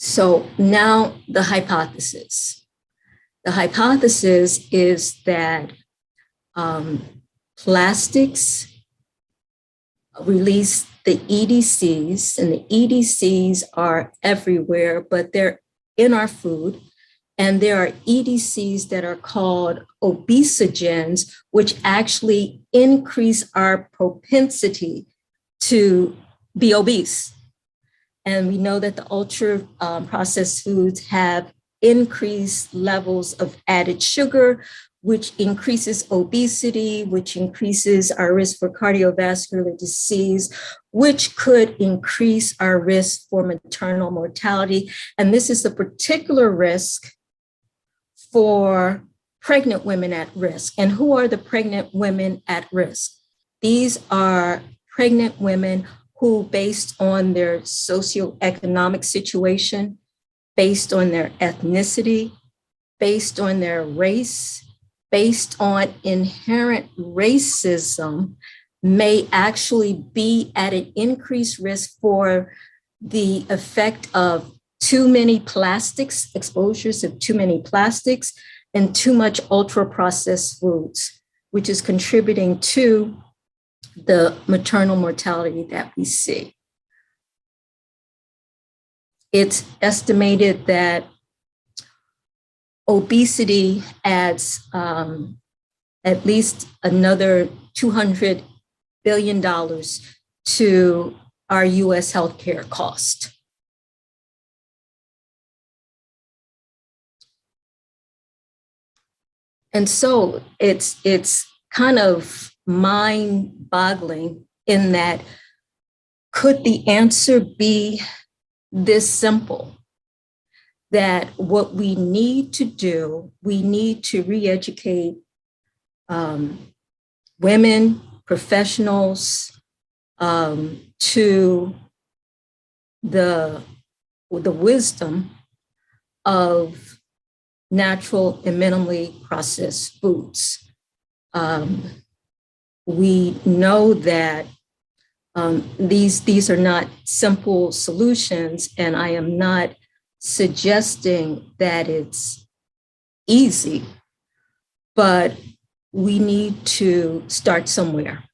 So now the hypothesis. The hypothesis is that um, plastics release the EDCs, and the EDCs are everywhere, but they're in our food. And there are EDCs that are called obesogens, which actually increase our propensity to be obese. And we know that the ultra processed foods have increased levels of added sugar, which increases obesity, which increases our risk for cardiovascular disease, which could increase our risk for maternal mortality. And this is a particular risk for pregnant women at risk. And who are the pregnant women at risk? These are pregnant women who, based on their socioeconomic situation, based on their ethnicity, based on their race, based on inherent racism, may actually be at an increased risk for the effect of too many plastics, exposures of too many plastics, and too much ultra processed foods, which is contributing to the maternal mortality that we see. It's estimated that obesity adds at least another $200 billion to our US healthcare cost. And so it's kind of mind-boggling in that, could the answer be this simple? That what we need to do, we need to re-educate women, professionals, to the wisdom of natural and minimally processed foods. We know that these are not simple solutions, and I am not suggesting that it's easy, but we need to start somewhere.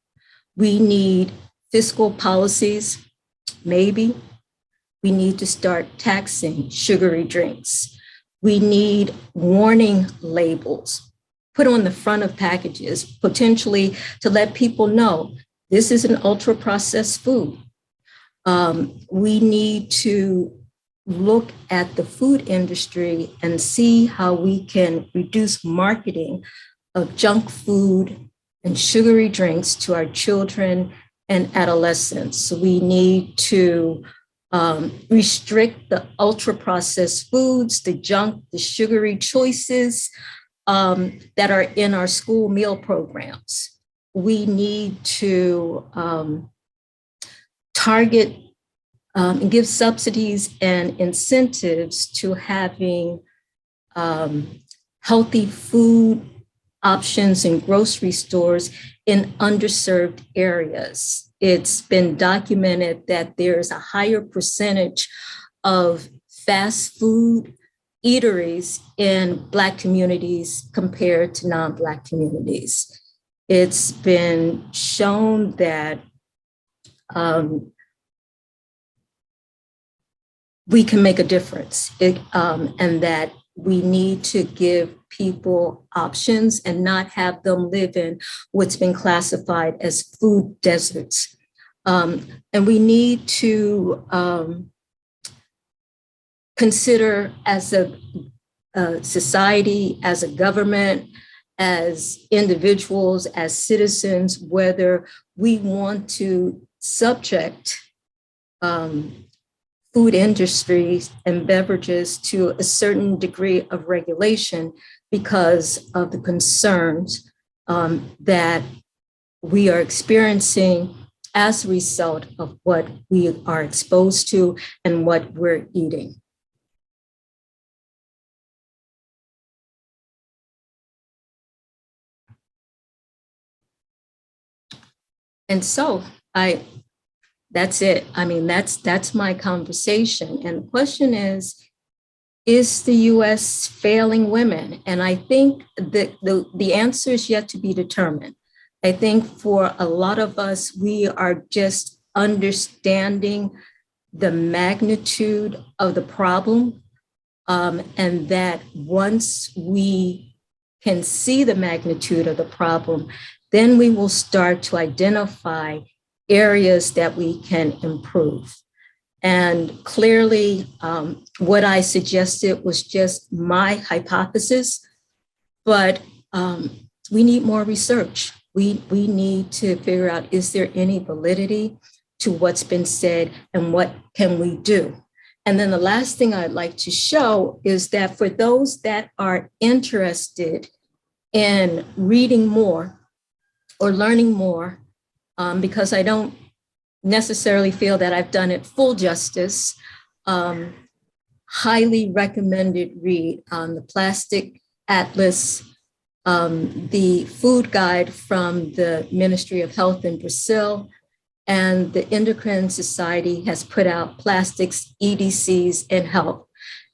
We need fiscal policies, maybe. We need to start taxing sugary drinks. We need warning labels put on the front of packages, potentially to let people know this is an ultra processed food. We need to look at the food industry and see how we can reduce marketing of junk food and sugary drinks to our children and adolescents. So we need to restrict the ultra processed foods, the junk, the sugary choices that are in our school meal programs. We need to target and give subsidies and incentives to having healthy food options in grocery stores in underserved areas. It's been documented that there's a higher percentage of fast food eateries in Black communities compared to non-Black communities. It's been shown that we can make a difference, and that we need to give people options and not have them live in what's been classified as food deserts. And we need to consider, as a society, as a government, as individuals, as citizens, whether we want to subject food industries and beverages to a certain degree of regulation because of the concerns that we are experiencing as a result of what we are exposed to and what we're eating. And so I That's it. I mean, that's my conversation. And the question is the US failing women? And I think that the answer is yet to be determined. I think for a lot of us, we are just understanding the magnitude of the problem. And that once we can see the magnitude of the problem, then we will start to identify areas that we can improve. And clearly, what I suggested was just my hypothesis, but we need more research. We need to figure out, is there any validity to what's been said and what can we do? And then the last thing I'd like to show is that for those that are interested in reading more or learning more, because I don't necessarily feel that I've done it full justice, highly recommended read on the Plastic Atlas, the food guide from the Ministry of Health in Brazil, and the Endocrine Society has put out Plastics, EDCs, and Health.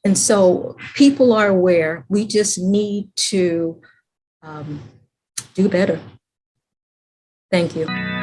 And so people are aware. We just need to do better. Thank you.